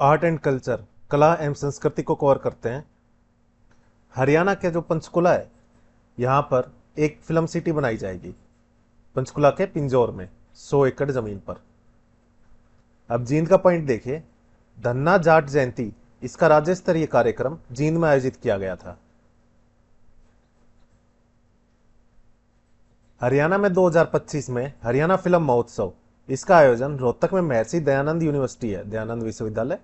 Art and culture, कला एवं संस्कृति को कवर करते हैं। हरियाणा के जो पंचकुला है, यहाँ पर एक फिल्म सिटी बनाई जाएगी। पंचकुला के पिंजौर में 100 एकड़ जमीन पर। अब जींद का पॉइंट देखिए। धन्ना जाट जयंती, इसका राज्य स्तरीय कार्यक्रम जींद में आयोजित किया गया था। हरियाणा में 2025 में हरियाणा फिल्म महोत्सव, इसका आयोजन रोहतक में महर्षि दयानंद यूनिवर्सिटी है, दयानंद विश्वविद्यालय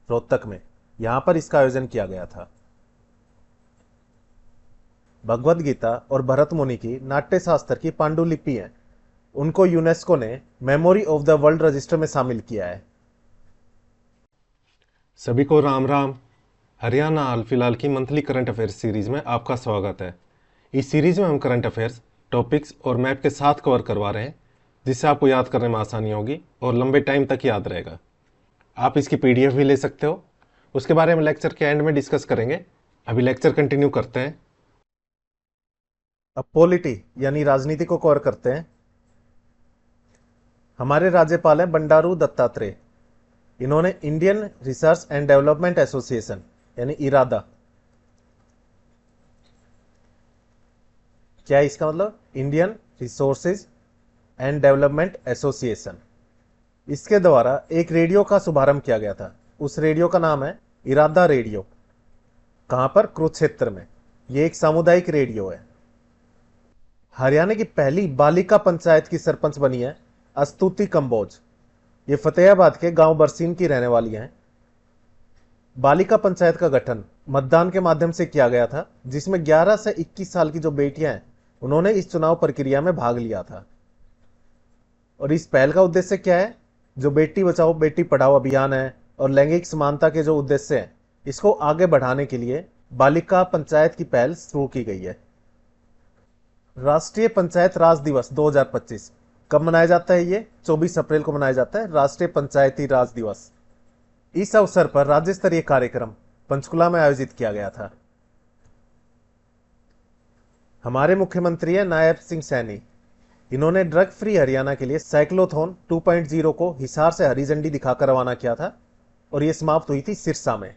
रोहतक में, यहां पर इसका आयोजन किया गया था। भगवत गीता और भरत मुनि की नाट्य शास्त्र की पांडुलिपि है, उनको यूनेस्को ने memory of the world register में शामिल किया है। सभी को राम राम। हरियाणा हाल फिलहाल की मंथली करंट अफेयर्स सीरीज में आपका स्वागत है। इस सीरीज में हम करंट अफेयर्स टॉपिक्स और मैप के साथ कवर करवा रहे हैं, जिससे आपको याद करने में आसानी होगी और लंबे टाइम तक याद रहेगा। आप इसकी पीडीएफ भी ले सकते हो। उसके बारे में लेक्चर के एंड में डिस्कस करेंगे। अभी लेक्चर कंटिन्यू करते हैं। अब पॉलिटी यानी राजनीति को कवर करते हैं। हमारे राज्यपाल हैं बंडारू दत्तात्रेय। इन्होंने Indian research and development association यानी इरादा, क्या है इसका मतलब? Indian resources and development association, इसके द्वारा एक रेडियो का शुभारंभ किया गया था। उस रेडियो का नाम है इरादा रेडियो। कहां पर? कुरुक्षेत्र में। यह एक सामुदायिक रेडियो है। हरियाणा की पहली बालिका पंचायत की सरपंच बनी है अस्तुति कंबोज। ये फतेहाबाद के गांव बरसीन की रहने वाली हैं। बालिका पंचायत का गठन मतदान के माध्यम से किया गया था, जिसमें 11 से 21 साल की जो बेटियां हैं, उन्होंने इस चुनाव प्रक्रिया में भाग लिया था। और इस पहल का उद्देश्य क्या है? जो बेटी बचाओ बेटी पढ़ाओ अभियान है और लैंगिक समानता के जो उद्देश्य हैं, इसको आगे बढ़ाने के लिए बालिका पंचायत की पहल शुरू की गई है। राष्ट्रीय पंचायत राज दिवस 2025 कब मनाया जाता है? ये 24 अप्रैल को मनाया जाता है, राष्ट्रीय पंचायती राज दिवस। इस अवसर पर राज्य स्तरीय कार्यक्रम पंचकुला में आयोजित किया गया था। हमारे मुख्यमंत्री है नायब सिंह सैनी। इन्होंने ड्रग फ्री हरियाणा के लिए साइक्लोथॉन 2.0 को हिसार से हरी झंडी दिखाकर रवाना किया था और यह समाप्त हुई थी सिरसा में।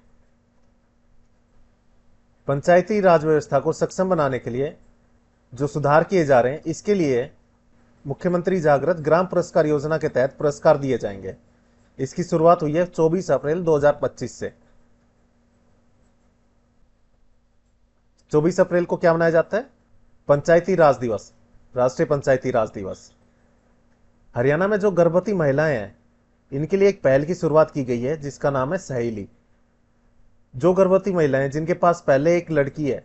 पंचायती राज व्यवस्था को सक्षम बनाने के लिए जो सुधार किए जा रहे हैं, इसके लिए मुख्यमंत्री जागृत ग्राम पुरस्कार योजना के तहत पुरस्कार दिए जाएंगे। इसकी शुरुआत हुई है 24 अप्रैल 2025 से। 24 अप्रैल को क्या मनाया जाता है? पंचायती राज दिवस, राष्ट्रीय पंचायती राज दिवस। हरियाणा में जो गर्भवती महिलाएं हैं, इनके लिए एक पहल की शुरुआत की गई है, जिसका नाम है सहेली। जो गर्भवती महिलाएं जिनके पास पहले एक लड़की है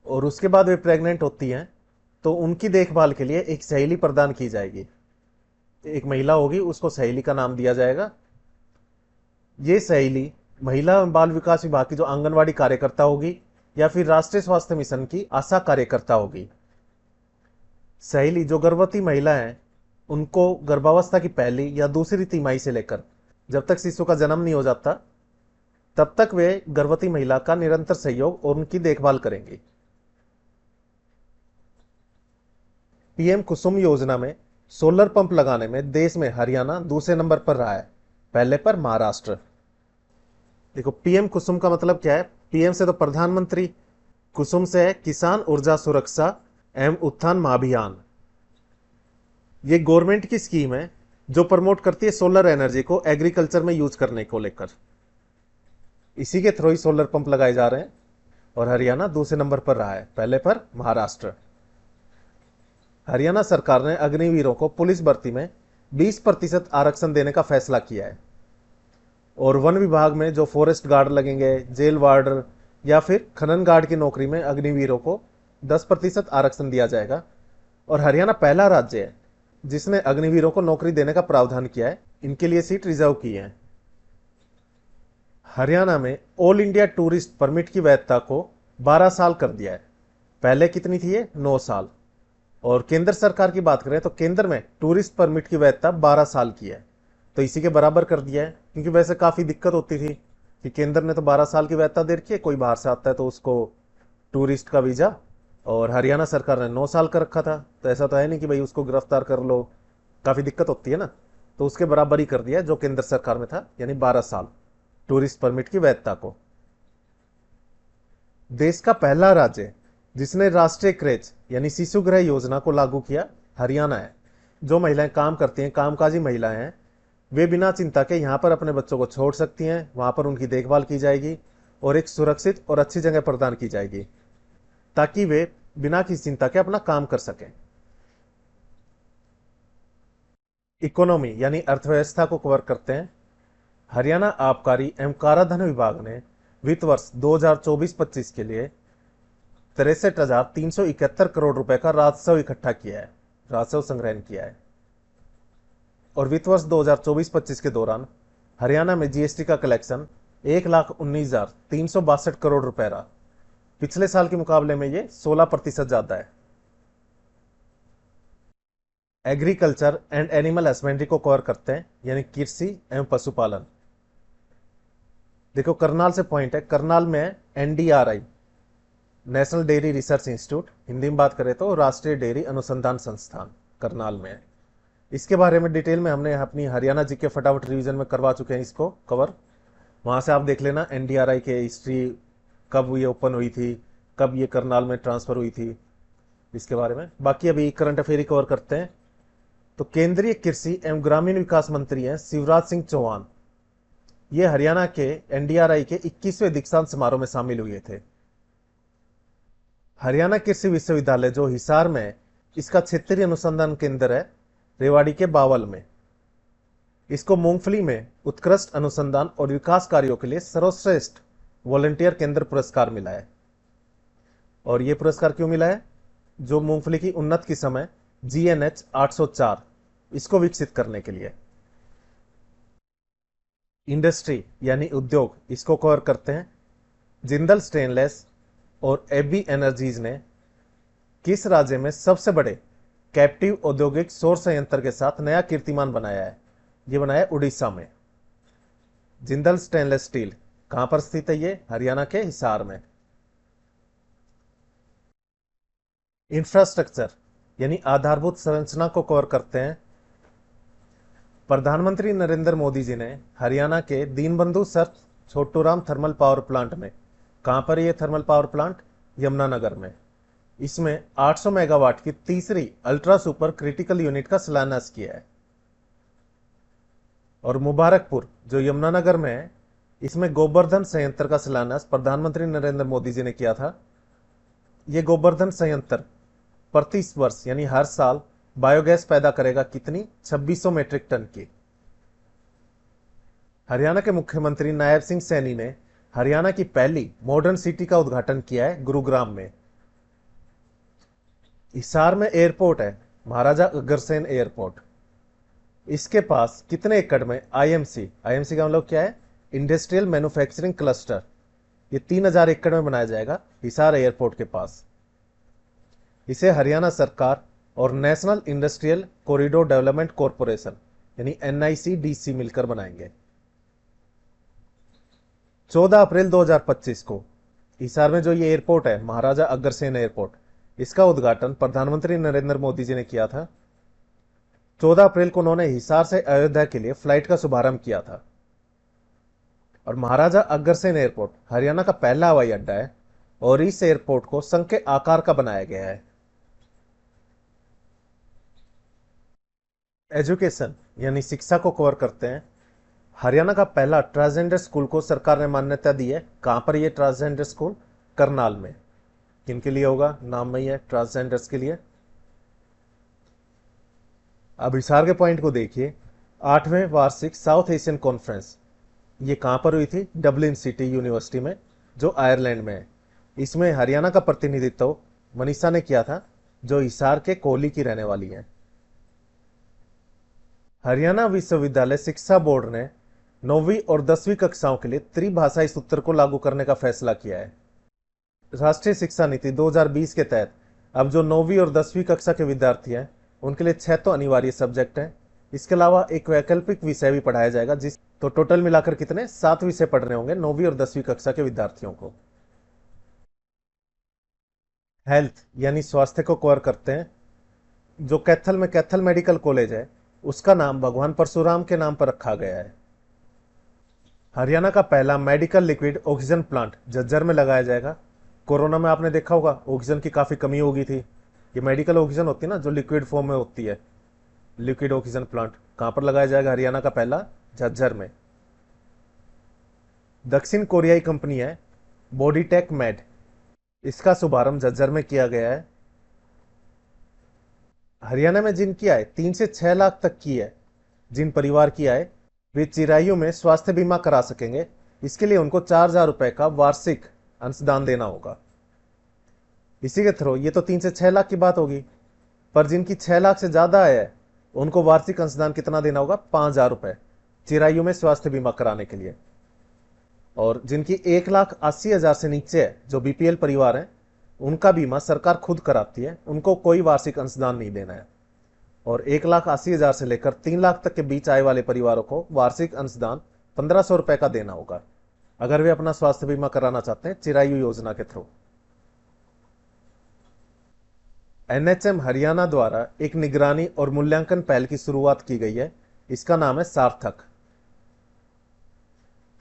और उसके बाद वे प्रेग्नेंट होती हैं, तो उनकी देखभाल के लिए एक सहेली प्रदान की जाएगी। एक महिला होगी, उसको सहेली का नाम दिया जाएगा। ये सहेली महिला एवं बाल विकास विभाग की जो आंगनवाड़ी कार्यकर्ता होगी या फिर राष्ट्रीय स्वास्थ्य मिशन की आशा कार्यकर्ता होगी। सहेली जो गर्भवती महिला है, उनको गर्भावस्था की पहली या दूसरी तिमाही से लेकर जब तक शिशु का जन्म नहीं हो जाता, तब तक वे गर्भवती महिला का निरंतर सहयोग और उनकी देखभाल करेंगी। पीएम कुसुम योजना में सोलर पंप लगाने में देश में हरियाणा दूसरे नंबर पर रहा है, पहले पर महाराष्ट्र। देखो, पीएम कुसुम का मतलब क्या है? पीएम से तो प्रधानमंत्री, कुसुम से है किसान ऊर्जा सुरक्षा एवं उत्थान महाभियान। ये गवर्नमेंट की स्कीम है जो प्रमोट करती है सोलर एनर्जी को एग्रीकल्चर में यूज करने को लेकर। इसी के थ्रू ही सोलर पंप लगाए जा रहे हैं और हरियाणा दूसरे नंबर पर रहा है, पहले पर महाराष्ट्र। हरियाणा सरकार ने अग्निवीरों को पुलिस भर्ती में 20% आरक्षण देने का फैसला किया है। और वन विभाग में जो फॉरेस्ट गार्ड लगेंगे, जेल वार्डर या फिर खनन गार्ड की नौकरी में अग्निवीरों को 10% आरक्षण दिया जाएगा। और हरियाणा पहला राज्य है जिसने अग्निवीरों को नौकरी देने का प्रावधान किया है। इनके लिए सीट रिजर्व की है। हरियाणा में ऑल इंडिया टूरिस्ट परमिट की वैधता को 12 साल कर दिया है। पहले कितनी थी? ये 9 साल। और केंद्र सरकार की बात करें तो केंद्र में टूरिस्ट परमिट की वैधता 12 साल की है, तो इसी के बराबर कर दिया है। क्योंकि वैसे काफी दिक्कत होती थी कि केंद्र ने तो 12 साल की वैधता दे रखी है, कोई बाहर से आता है तो उसको टूरिस्ट का वीजा, और हरियाणा सरकार ने 9 साल का रखा था। तो ऐसा तो है नहीं कि भाई उसको गिरफ्तार कर लो, काफी दिक्कत होती है ना। तो उसके बराबर ही कर दिया जो केंद्र सरकार में था, यानी 12 साल टूरिस्ट परमिट की वैधता को। देश का पहला राज्य जिसने राष्ट्रीय क्रेच यानी शिशु गृह योजना को लागू किया हरियाणा है। जो महिलाएं काम करती हैं, कामकाजी महिलाएं हैं, वे बिना चिंता के यहाँ पर अपने बच्चों को छोड़ सकती हैं, वहां पर उनकी देखभाल की जाएगी और एक सुरक्षित और अच्छी जगह प्रदान की जाएगी ताकि वे बिना किसी चिंता के अपना काम कर सकें। इकोनॉमी यानी अर्थव्यवस्था को कवर करते हैं। हरियाणा आबकारी एवं काराधन विभाग ने वित्त वर्ष 2024-25 के लिए 63,371 करोड़ रुपए का राजस्व इकट्ठा किया है, राजस्व संग्रहण किया है। और वित्त वर्ष 2024-25 के दौरान हरियाणा में जीएसटी का कलेक्शन 1,19,362 करोड़ रुपए रहा। पिछले साल के मुकाबले में ये 16% ज्यादा है। एग्रीकल्चर एंड एनिमल हस्बेंड्री को कवर करते हैं, यानी कृषि एवं पशुपालन। देखो करनाल से पॉइंट है, करनाल में NDRI national dairy research institute, Hindi में बात करें तो राष्ट्रीय डेयरी अनुसंधान संस्थान करनाल में है। इसके बारे में डिटेल में हमने अपनी हरियाणा जी के फटाफट रिवीजन में करवा चुके हैं इसको कवर, वहां से आप देख लेना एनडीआरआई के हिस्ट्री, कब ये ओपन हुई थी, कब ये करनाल में ट्रांसफर हुई थी, इसके बारे में। बाकी अभी करंट अफेयर कवर करते हैं। तो केंद्रीय कृषि एवं ग्रामीण विकास मंत्री हैं शिवराज सिंह चौहान। ये हरियाणा के एनडीआरआई के 21वें दीक्षांत समारोह में शामिल हुए थे। हरियाणा कृषि विश्वविद्यालय जो हिसार में, इसका क्षेत्रीय अनुसंधान केंद्र है रेवाड़ी के बावल में। इसको मूंगफली में उत्कृष्ट अनुसंधान और विकास कार्यों के लिए सर्वश्रेष्ठ वॉलंटियर केंद्र पुरस्कार मिला है। और यह पुरस्कार क्यों मिला है? जो मूंगफली की उन्नत किस्म है GNH 804, इसको विकसित करने के लिए। इंडस्ट्री यानी उद्योग, इसको कवर करते हैं। जिंदल स्टेनलेस और एबी एनर्जीज ने किस राज्य में सबसे बड़े कैप्टिव औद्योगिक सौर संयंत्र के साथ नया कीर्तिमान बनाया है? ये बनाया उड़ीसा में। जिंदल स्टेनलेस स्टील कहां पर स्थित है? ये हरियाणा के हिसार में। इंफ्रास्ट्रक्चर यानी आधारभूत संरचना को कवर करते हैं। प्रधानमंत्री नरेंद्र मोदी जी ने हरियाणा के Deenbandhu sir Chhoturam thermal power plant में, कहां पर यह थर्मल पावर प्लांट? यमुनानगर में। इसमें 800 मेगावाट की तीसरी अल्ट्रा सुपर क्रिटिकल यूनिट का शिलान्यास किया है। और मुबारकपुर जो यमुनानगर में है, इसमें गोवर्धन संयंत्र का शिलान्यास प्रधानमंत्री नरेंद्र मोदी जी ने किया था। यह गोवर्धन संयंत्र प्रति वर्ष यानी हर साल बायोगैस पैदा करेगा कितनी? 2600 मेट्रिक टन की। हरियाणा के मुख्यमंत्री नायब सिंह सैनी ने हरियाणा की पहली मॉडर्न सिटी का उद्घाटन किया है गुरुग्राम में। हिसार में एयरपोर्ट है, महाराजा अग्रसेन एयरपोर्ट। इसके पास कितने एकड़ में आईएमसी का मतलब क्या है? इंडस्ट्रियल मैन्युफैक्चरिंग क्लस्टर, ये 3000 एकड़ में बनाया जाएगा हिसार एयरपोर्ट के पास। इसे हरियाणा सरकार और national industrial corridor development corporation यानी NICDC मिलकर बनाएंगे। 14 अप्रैल 2025 को हिसार में जो ये एयरपोर्ट है महाराजा अग्रसेन एयरपोर्ट, इसका उद्घाटन प्रधानमंत्री नरेंद्र मोदी जी ने किया था। 14 अप्रैल को उन्होंने हिसार से अयोध्या के लिए फ्लाइट का शुभारंभ किया था। और महाराजा अग्रसेन एयरपोर्ट हरियाणा का पहला हवाई अड्डा है और इस एयरपोर्ट को संघ के आकार का बनाया गया है। एजुकेशन यानी शिक्षा को कवर करते हैं। हरियाणा का पहला ट्रांसजेंडर स्कूल को सरकार ने मान्यता दी है। कहां पर यह ट्रांसजेंडर स्कूल? करनाल में। किनके लिए होगा? नाम में ही है, ट्रांसजेंडर्स के लिए। अब हिसार के पॉइंट को देखिए। 8वें वार्षिक साउथ एशियन कॉन्फ्रेंस ये कहां पर हुई थी? डबलिन सिटी यूनिवर्सिटी में, जो आयरलैंड में है। इसमें हरियाणा का प्रतिनिधित्व मनीषा ने किया था, जो हिसार के कोहली की रहने वाली है। हरियाणा विश्वविद्यालय शिक्षा बोर्ड ने 9वीं और 10वीं कक्षाओं के लिए त्रिभाषाई सूत्र को लागू करने का फैसला किया है। राष्ट्रीय शिक्षा नीति 2020 के तहत अब जो 9वीं और 10वीं कक्षा के विद्यार्थी हैं उनके लिए 6 तो अनिवार्य सब्जेक्ट हैं। इसके अलावा एक वैकल्पिक विषय भी पढ़ाया जाएगा, जिस तो टोटल मिलाकर कितने? 7 विषय पढ़ने होंगे 9वीं और 10वीं कक्षा के विद्यार्थियों को। हेल्थ यानी स्वास्थ्य को कवर करते हैं। जो कैथल में कैथल मेडिकल कॉलेज है उसका नाम भगवान परशुराम के नाम पर रखा गया है। हरियाणा का पहला medical liquid oxygen plant Jhajjar में लगाया जाएगा। कोरोना में आपने देखा होगा ऑक्सीजन की काफ़ी कमी हो गई थी। ये मेडिकल ऑक्सीजन होती है ना, जो लिक्विड फॉर्म में होती है, लिक्विड ऑक्सीजन प्लांट कहाँ पर लगाया जाएगा? हरियाणा का पहला, झज्जर में। दक्षिण कोरियाई कंपनी है बॉडीटेक मेड, इसका शुभारंभ झज्जर में किया गया है। हरियाणा में जिनकी आय 3 से 6 लाख तक की है, जिन परिवार की आय, वे चिरायु में स्वास्थ्य बीमा करा सकेंगे। इसके लिए उनको 4,000 रुपए का वार्षिक अंशदान देना होगा। इसी के थ्रू ये तो 3 से 6 लाख की बात होगी, पर जिनकी 6 लाख से ज्यादा आय है उनको वार्षिक अंशदान कितना देना होगा? 5,000 रुपए चिरायु में स्वास्थ्य बीमा कराने के लिए। और जिनकी 1,80,000 से नीचे है, जो बीपीएल परिवार है, उनका बीमा सरकार खुद कराती है, उनको कोई वार्षिक अंशदान नहीं देना है। और 1,80,000 से लेकर 3 लाख तक के बीच आय वाले परिवारों को वार्षिक अंशदान 1,500 रुपए का देना होगा, अगर वे अपना स्वास्थ्य बीमा कराना चाहते हैं चिरायु योजना के थ्रू। एनएचएम हरियाणा द्वारा एक निगरानी और मूल्यांकन पहल की शुरुआत की गई है। इसका नाम है सार्थक।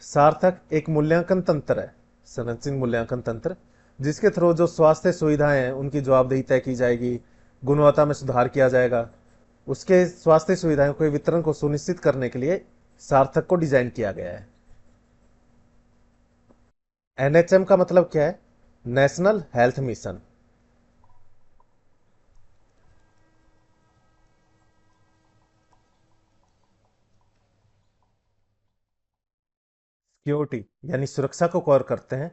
सार्थक एक मूल्यांकन तंत्र है, संरचित मूल्यांकन तंत्र, जिसके थ्रू जो स्वास्थ्य सुविधाएं हैं उनकी जवाबदेही तय की जाएगी, गुणवत्ता में सुधार किया जाएगा। उसके स्वास्थ्य सुविधाओं के वितरण को सुनिश्चित करने के लिए सार्थक को डिजाइन किया गया है। एनएचएम का मतलब क्या है? National health mission. सिक्योरिटी यानी सुरक्षा को कवर करते हैं।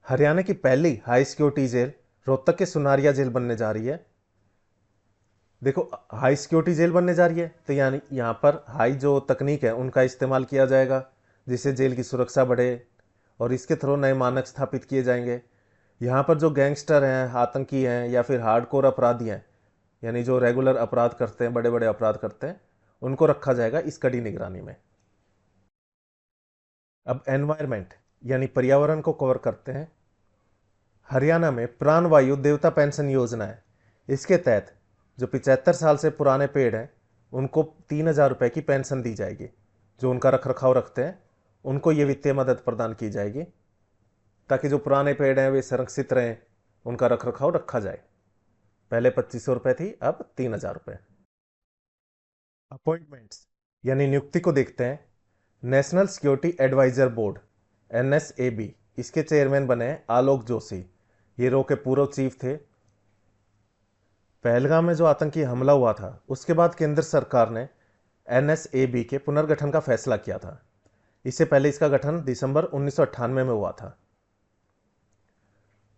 हरियाणा की पहली हाई सिक्योरिटी जेल रोहतक के सुनारिया जेल बनने जा रही है। देखो, हाई सिक्योरिटी जेल बनने जा रही है तो यानी यहाँ पर हाई जो तकनीक है उनका इस्तेमाल किया जाएगा, जिससे जेल की सुरक्षा बढ़े और इसके थ्रू नए मानक स्थापित किए जाएंगे। यहाँ पर जो गैंगस्टर हैं, आतंकी हैं या फिर हार्डकोर अपराधी हैं, यानी जो रेगुलर अपराध करते हैं, बड़े बड़े अपराध करते हैं, उनको रखा जाएगा इस कड़ी निगरानी में। अब एनवायरमेंट यानी पर्यावरण को कवर करते हैं। हरियाणा में प्राणवायु देवता पेंशन योजना है। इसके तहत जो 75 साल से पुराने पेड़ हैं उनको 3,000 रुपए की पेंशन दी जाएगी। जो उनका रख रखाव रखते हैं उनको ये वित्तीय मदद प्रदान की जाएगी, ताकि जो पुराने पेड़ हैं वे संरक्षित रहें, उनका रख रखाव रखा जाए। पहले 2,500 रुपए थी, अब 3,000 रुपए। अपॉइंटमेंट्स यानी नियुक्ति को देखते हैं। National security adviser board NSAB, इसके चेयरमैन बने हैं आलोक जोशी। ये रो के पूर्व चीफ थे। पहलगाम में जो आतंकी हमला हुआ था उसके बाद केंद्र सरकार ने NSAB के पुनर्गठन का फैसला किया था। इससे पहले इसका गठन दिसंबर 1998 में हुआ था।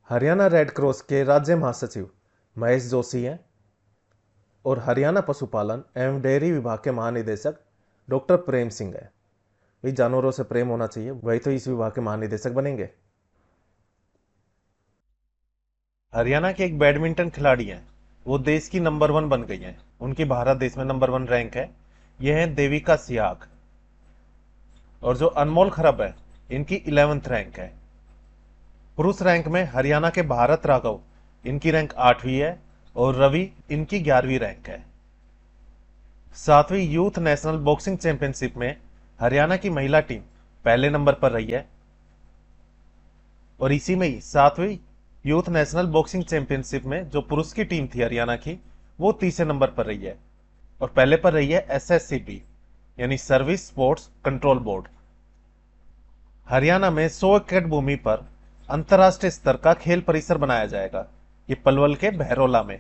हरियाणा रेड क्रॉस के राज्य महासचिव महेश जोशी हैं और हरियाणा पशुपालन एवं डेयरी विभाग के महानिदेशक डॉक्टर प्रेम सिंह है। भाई, जानवरों से प्रेम होना चाहिए, वही तो इस विभाग के महानिदेशक बनेंगे। हरियाणा के एक बैडमिंटन खिलाड़ी हैं, वो देश की नंबर 1 बन गई हैं। उनकी भारत देश में नंबर 1 रैंक है। ये है देविका सियाग। और जो अनमोल खरब है, इनकी 11th रैंक है। पुरुष रैंक में हरियाणा के भारत राघव, इनकी रैंक 8वीं है और रवि, इनकी 11वीं रैंक है। 7वीं यूथ नेशनल बॉक्सिंग चैंपियनशिप में हरियाणा की महिला टीम पहले नंबर पर रही है। और इसी में ही 7वीं यूथ नेशनल बॉक्सिंग चैंपियनशिप में जो पुरुष की टीम थी हरियाणा की, वो तीसरे नंबर पर रही है। और पहले पर रही है SSCB यानी service sports control board. Haryana में 100 एकड़ भूमि पर अंतरराष्ट्रीय स्तर का खेल परिसर बनाया जाएगा। ये पलवल के बहरोला में।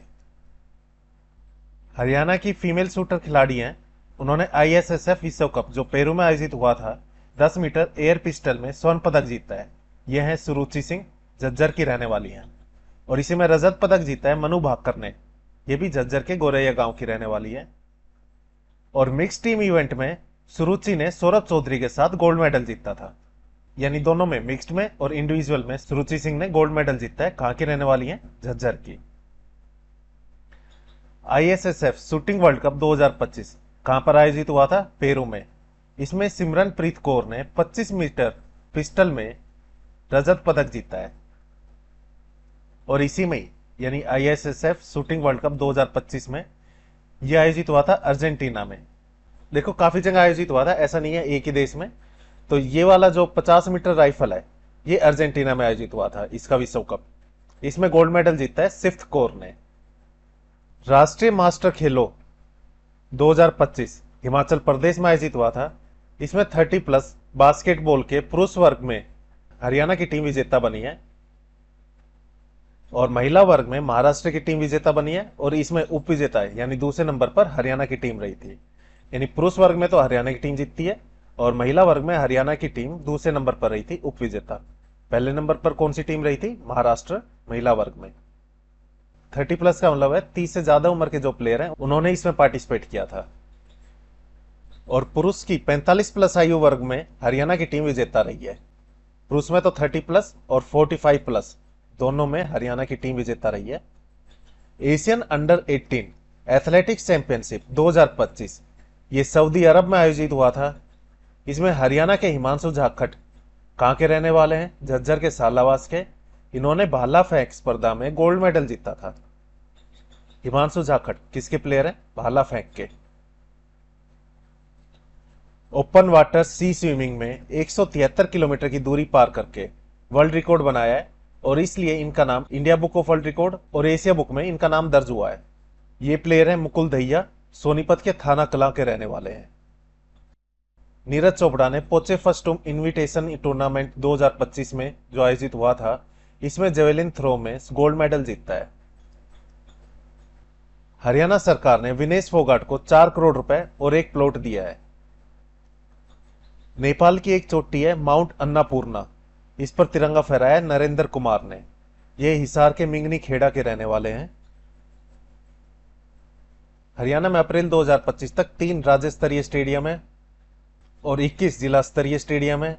हरियाणा की फीमेल शूटर खिलाड़ी हैं, उन्होंने ISSF विश्व कप जो पेरू में आयोजित हुआ था 10 मीटर एयर पिस्टल में स्वर्ण पदक जीता है। यह है सुरुचि सिंह, झज्जर की रहने वाली हैं। और इसी में रजत पदक जीता है मनु भाकर ने, यह भी झज्जर के गोरैया गांव की रहने वाली है। और मिक्स टीम इवेंट में सुरुचि ने सौरभ चौधरी के साथ गोल्ड मेडल जीता था। यानी दोनों में, मिक्स्ड में और इंडिविजुअल में, सुरुचि सिंह ने गोल्ड मेडल जीता है। कहां की रहने वाली है? झज्जर की। ISSF शूटिंग वर्ल्ड कप 2025 कहां पर आयोजित हुआ था? पेरू में। इसमें सिमरनप्रीत कौर ने 25 मीटर पिस्टल में रजत पदक जीता है। और इसी में यानी ISSF शूटिंग वर्ल्ड कप 2025 में ये आयोजित हुआ था अर्जेंटीना में। देखो काफी जगह आयोजित हुआ था, ऐसा नहीं है एक ही देश में। तो ये वाला जो 50 मीटर राइफल है, ये अर्जेंटीना में आयोजित हुआ था इसका विश्व कप। इसमें गोल्ड मेडल जीता है सिफ्थ कोर ने। राष्ट्रीय मास्टर खेलो 2025 हिमाचल प्रदेश में आयोजित हुआ था। इसमें 30+ बास्केटबॉल के पुरुष वर्ग में हरियाणा की टीम विजेता बनी है, और महिला वर्ग में महाराष्ट्र की टीम विजेता बनी है, और इसमें उप विजेता है यानी दूसरे नंबर पर हरियाणा की टीम रही थी। यानी पुरुष वर्ग में तो हरियाणा की टीम जीतती है, और महिला वर्ग में हरियाणा की टीम दूसरे नंबर पर रही थी उप विजेता। पहले नंबर पर कौन सी टीम रही थी? महाराष्ट्र महिला वर्ग में। 30+ का मतलब है 30 से ज्यादा उम्र के जो प्लेयर हैं उन्होंने इसमें पार्टिसिपेट किया था। और पुरुष की 45+ आयु वर्ग में हरियाणा की टीम विजेता रही है। पुरुष में तो 30+ और 45+ दोनों में हरियाणा की टीम विजेता रही है। एशियन अंडर 18 एथलेटिक्स चैंपियनशिप 2025 ये सऊदी अरब में आयोजित हुआ था। इसमें हरियाणा के हिमांशु जाखड़ कहाँ के रहने वाले हैं? झज्जर के सालावास के। इन्होंने भाला फेंक स्पर्धा में गोल्ड मेडल जीता था। हिमांशु जाखड़ किसके प्लेयर हैं? भाला फेंक के। ओपन वाटर सी स्विमिंग में 173 किलोमीटर की दूरी पार करके वर्ल्ड रिकॉर्ड बनाया है, और इसलिए इनका नाम India book of world record और एशिया बुक में इनका नाम दर्ज हुआ है। ये प्लेयर है मुकुल दहिया, सोनीपत के थाना कलां के रहने वाले हैं। नीरज चोपड़ा ने पोचे फर्स्टूम इनविटेशन टूर्नामेंट 2025 में जो आयोजित हुआ था, इसमें जेवेलिन थ्रो में गोल्ड मेडल जीता है। हरियाणा सरकार ने विनेश फोगाट को 4 करोड़ रुपए और एक प्लॉट दिया है। नेपाल की एक चोटी है माउंट अन्नापूर्णा, इस पर तिरंगा फहराया नरेंद्र कुमार ने। ये हिसार के मिंगनी खेड़ा के रहने वाले हैं। हरियाणा में अप्रैल 2025 तक 3 राज्य स्तरीय स्टेडियम है और 21 जिला स्तरीय स्टेडियम है,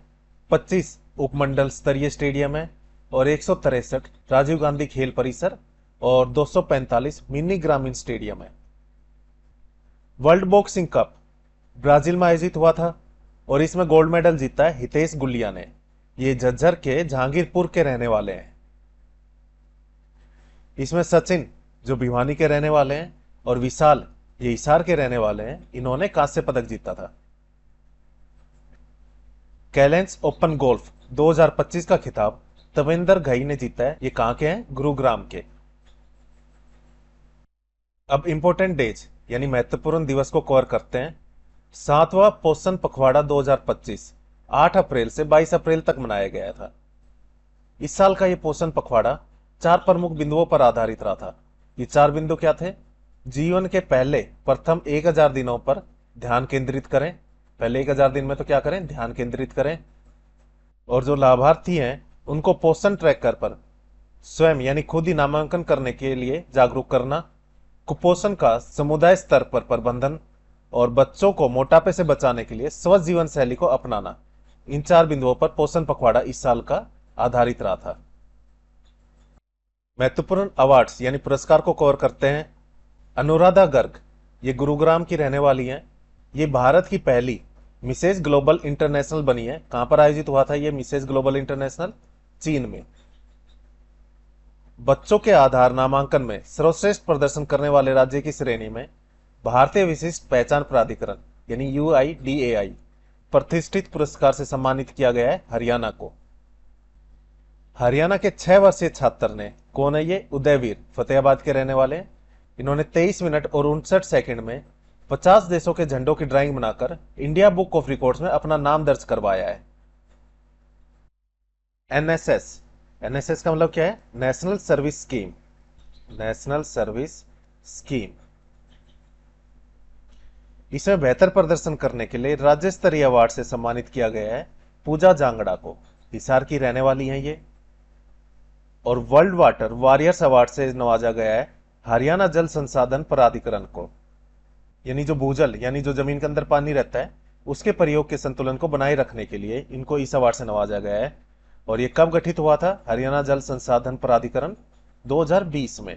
25 उपमंडल स्तरीय स्टेडियम है, और 163 राजीव गांधी खेल परिसर और 245 मिनी ग्रामीण स्टेडियम है। वर्ल्ड बॉक्सिंग कप ब्राजील में आयोजित हुआ था, और इसमें गोल्ड मेडल जीता है हितेश गुलिया ने। ये झज्जर के जहांगीरपुर के रहने वाले हैं। इसमें सचिन जो भिवानी के रहने वाले हैं और विशाल ये हिसार के रहने वाले हैं, इन्होंने कांस्य पदक जीता था। कैलेंस ओपन गोल्फ 2025 का खिताब तविंदर घई ने जीता है। ये कहां के हैं? गुरुग्राम के। अब इंपॉर्टेंट डेज यानी महत्वपूर्ण दिवस को कवर करते हैं। 7वां पोषण पखवाड़ा 2025 8 अप्रैल से 22 अप्रैल तक मनाया गया था। इस साल का यह पोषण पखवाड़ा 4 प्रमुख बिंदुओं पर आधारित रहा था। ये 4 बिंदु क्या थे? जीवन के पहले प्रथम 1000 दिनों पर ध्यान केंद्रित करें। पहले 1000 दिन में तो क्या करें? ध्यान केंद्रित करें। और जो लाभार्थी हैं उनको पोषण ट्रैकर पर स्वयं यानी खुद ही नामांकन करने के लिए जागरूक करना। कुपोषण का समुदाय स्तर पर प्रबंधन, और बच्चों को मोटापे से बचाने के लिए स्वस्थ जीवन शैली को अपनाना। इन 4 बिंदुओं पर पोषण पखवाड़ा इस साल का आधारित रहा था। महत्वपूर्ण अवार्ड्स यानी पुरस्कार को कवर करते हैं। अनुराधा गर्ग ये गुरुग्राम की रहने वाली हैं। ये भारत की पहली मिसेज ग्लोबल इंटरनेशनल बनी है। कहां पर आयोजित हुआ था ये मिसेज ग्लोबल इंटरनेशनल? चीन में। बच्चों के आधार नामांकन में सर्वश्रेष्ठ प्रदर्शन करने वाले राज्य की श्रेणी में भारतीय विशिष्ट पहचान प्राधिकरण यानी UIDAI प्रतिष्ठित पुरस्कार से सम्मानित किया गया है हरियाणा को। हरियाणा के 6 वर्षीय छात्र ने, कौन है ये? उदयवीर, फतेहाबाद के रहने वाले हैं। इन्होंने 23 मिनट और 59 सेकंड में 50 देशों के झंडों की ड्राइंग बनाकर इंडिया बुक ऑफ रिकॉर्ड्स में अपना नाम दर्ज करवाया है। NSS का मतलब क्या है? National service scheme. National service scheme. इसमें बेहतर प्रदर्शन करने के लिए राज्य स्तरीय अवार्ड से सम्मानित किया गया है पूजा जांगड़ा को। हिसार की रहने वाली हैं ये। और वर्ल्ड वाटर वॉरियर्स अवार्ड से नवाजा गया है हरियाणा जल संसाधन प्राधिकरण को। यानी जो भूजल यानी जो जमीन के अंदर पानी रहता है उसके प्रयोग के संतुलन को बनाए रखने के लिए इनको इस अवार्ड से नवाजा गया है। और ये कब गठित हुआ था? हरियाणा जल संसाधन प्राधिकरण 2020 में।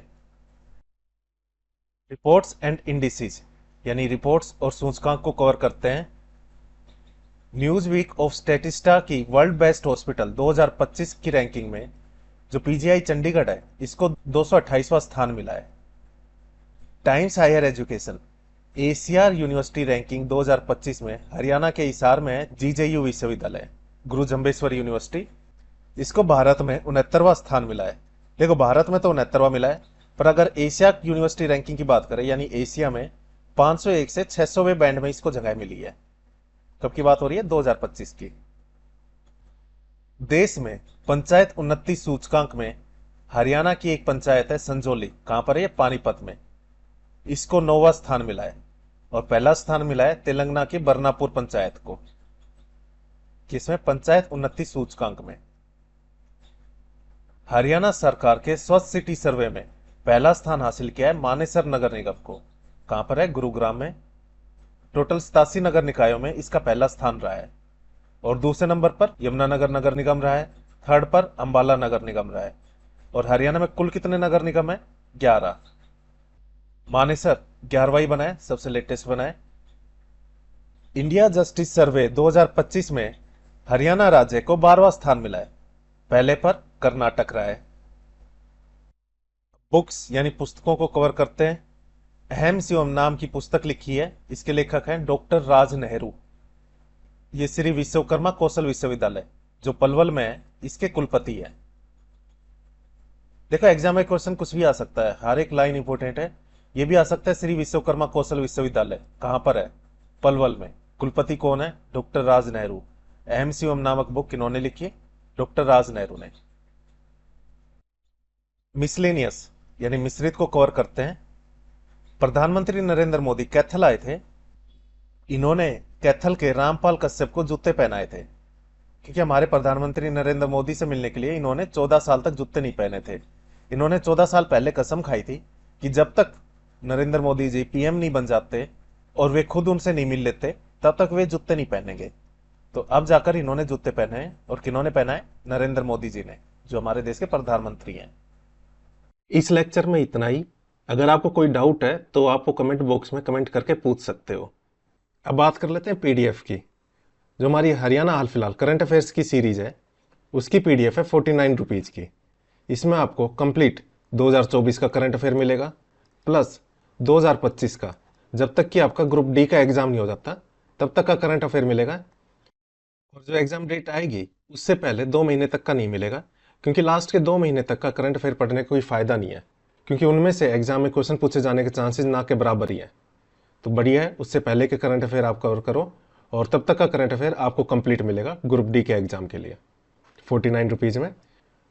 रिपोर्ट्स एंड इंडिसेस यानी रिपोर्ट्स और सूचकांक को कवर करते हैं। न्यूज वीक ऑफ स्टैटिस्टा की वर्ल्ड बेस्ट हॉस्पिटल 2025 की रैंकिंग में जो PGI चंडीगढ़ है इसको 228वां स्थान मिला है। टाइम्स हायर एजुकेशन एशियार यूनिवर्सिटी रैंकिंग 2025 में हरियाणा के हिसार में है जीजेयू विश्वविद्यालय, गुरु जम्बेश्वर यूनिवर्सिटी। इसको भारत में 69वां स्थान मिला है। देखो भारत में तो 69वां मिला है, पर अगर एशिया यूनिवर्सिटी रैंकिंग की बात करें यानी एशिया में 501 से 600वें बैंड में इसको जगह मिली है। कब की बात हो रही है? 2025 की। देश में पंचायत उन्नति सूचकांक में हरियाणा की एक पंचायत है संजौली, कहां पर है? पानीपत में। इसको 9वां स्थान मिला है। और पहला स्थान मिला है तेलंगाना की बरनापुर पंचायत को, किसमें? पंचायत उन्नति सूचकांक में। हरियाणा सरकार के स्वच्छ सिटी सर्वे में पहला स्थान हासिल किया है मानेसर नगर निगम को, कहां पर है? गुरुग्राम में। टोटल 87 नगर निकायों में इसका पहला स्थान रहा है। और दूसरे नंबर पर यमुनानगर नगर निगम रहा है, थर्ड पर अंबाला नगर निगम रहा है। और हरियाणा में कुल कितने नगर निगम है? 11। मानेसर 11वां बना है, सबसे लेटेस्ट बना है। इंडिया जस्टिस सर्वे 2025 में हरियाणा राज्य को 12वां स्थान मिला है, पहले पर कर्नाटक रहा है। बुक्स यानी पुस्तकों को कवर करते हैं। अहम शिवम नाम की पुस्तक लिखी है, इसके लेखक हैं डॉक्टर राज नेहरू। ये श्री विश्वकर्मा कौशल विश्वविद्यालय जो पलवल में है, इसके कुलपति है। देखो एग्जाम में क्वेश्चन कुछ भी आ सकता है, हर एक लाइन इंपॉर्टेंट है। ये भी आ सकता है श्री विश्वकर्मा कौशल विश्वविद्यालय कहां पर है? पलवल में। कुलपति कौन है? डॉक्टर राज नेहरू। अहम शिवम नामक बुक किन्होंने लिखी? डॉक्टर राज नेहरू ने। मिसलेनियस यानी मिश्रित को कवर करते हैं। प्रधानमंत्री नरेंद्र मोदी कैथल आए थे। इन्होंने कैथल के रामपाल कश्यप को जूते पहनाए थे, क्योंकि हमारे प्रधानमंत्री नरेंद्र मोदी से मिलने के लिए इन्होंने 14 साल तक जूते नहीं पहने थे। इन्होंने 14 साल पहले कसम खाई थी कि जब तक नरेंद्र मोदी जी पीएम नहीं बन जाते और वे खुद उनसे नहीं मिल लेते तब तक वे जूते नहीं पहनेंगे। तो अब जाकर इन्होंने जूते पहने हैं। और किन्होंने पहना है? नरेंद्र मोदी जी ने, जो हमारे देश के प्रधानमंत्री हैं। इस लेक्चर में इतना ही। अगर आपको कोई डाउट है तो आप वो कमेंट बॉक्स में कमेंट करके पूछ सकते हो। अब बात कर लेते हैं पीडीएफ की। जो हमारी हरियाणा हाल फिलहाल करंट अफेयर्स की सीरीज है, उसकी पीडीएफ है 49 रुपीज़ की। इसमें आपको कंप्लीट 2024 का करंट अफेयर मिलेगा, प्लस 2025 का, जब तक कि आपका ग्रुप डी का एग्जाम नहीं हो जाता तब तक का करंट अफेयर मिलेगा। और जो एग्जाम डेट आएगी उससे पहले 2 महीने तक का नहीं मिलेगा, क्योंकि लास्ट के 2 महीने तक का करंट अफेयर पढ़ने का कोई फायदा नहीं है, क्योंकि उनमें से एग्जाम में क्वेश्चन पूछे जाने के चांसेस ना के बराबर ही है। तो बढ़िया है, उससे पहले के करंट अफेयर आप कवर करो और तब तक का करंट अफेयर आपको कंप्लीट मिलेगा ग्रुप डी के एग्जाम के लिए 49 रुपीज़ में।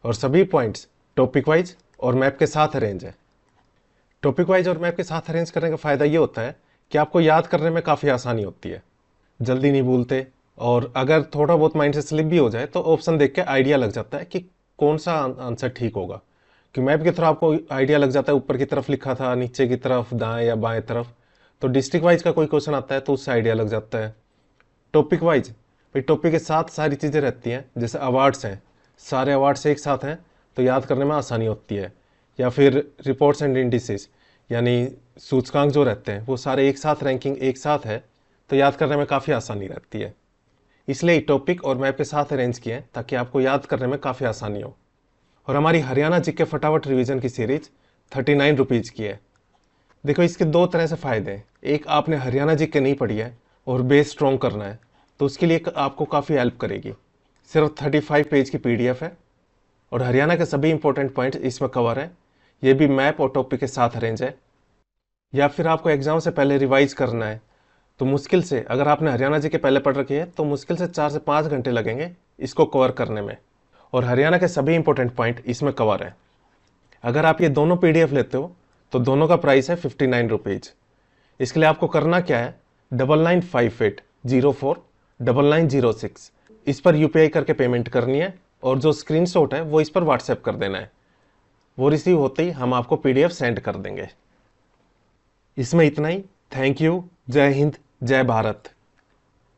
और सभी पॉइंट्स टॉपिक वाइज और मैप के साथ अरेंज है। टॉपिक वाइज और मैप के साथ अरेंज करने का फ़ायदा ये होता है कि आपको याद करने में काफ़ी आसानी होती है, जल्दी नहीं भूलते। और अगर थोड़ा बहुत माइंड से स्लिप भी हो जाए तो ऑप्शन देख के आइडिया लग जाता है कि कौन सा आंसर ठीक होगा, कि मैप की तरफ आपको आइडिया लग जाता है ऊपर की तरफ लिखा था, नीचे की तरफ, दाएं या बाएं तरफ। तो डिस्ट्रिक्ट वाइज का कोई क्वेश्चन आता है तो उससे आइडिया लग जाता है। टॉपिक वाइज भाई टॉपिक के साथ सारी चीज़ें रहती हैं, जैसे अवार्ड्स हैं, सारे अवार्ड्स एक साथ हैं तो याद करने में आसानी होती है। या फिर रिपोर्ट्स एंड इंडिसेस यानी सूचकांक जो रहते हैं वो सारे एक साथ, रैंकिंग एक साथ है तो याद करने में काफ़ी आसानी रहती है। इसलिए टॉपिक और मैप के साथ अरेंज किए हैं ताकि आपको याद करने में काफ़ी आसानी हो। और हमारी हरियाणा जीके फटाफट रिवीजन की सीरीज 39 रुपीज़ की है। देखो इसके 2 तरह से फ़ायदे हैं। एक, आपने हरियाणा जीके नहीं पढ़ी है और बेस स्ट्रॉन्ग करना है तो उसके लिए आपको काफ़ी हेल्प करेगी। सिर्फ 35 पेज की पीडीएफ है और हरियाणा के सभी इंपॉर्टेंट पॉइंट्स इसमें कवर हैं। ये भी मैप और टॉपिक के साथ अरेंज है। या फिर आपको एग्जाम से पहले रिवाइज करना है तो मुश्किल से, अगर आपने हरियाणा जी के पहले पढ़ रखी है तो मुश्किल से 4 से 5 घंटे लगेंगे इसको कवर करने में। और हरियाणा के सभी इंपॉर्टेंट पॉइंट इसमें कवर है। अगर आप ये दोनों पीडीएफ लेते हो तो दोनों का प्राइस है 59 रुपीज़। इसके लिए आपको करना क्या है, 9958049906 इस पर यूपीआई करके पेमेंट करनी है और जो स्क्रीनशॉट है वो इस पर व्हाट्सएप कर देना है। वो रिसीव होते ही हम आपको पीडीएफ सेंड कर देंगे। इसमें इतना ही। Thank you. जय हिंद, जय भारत।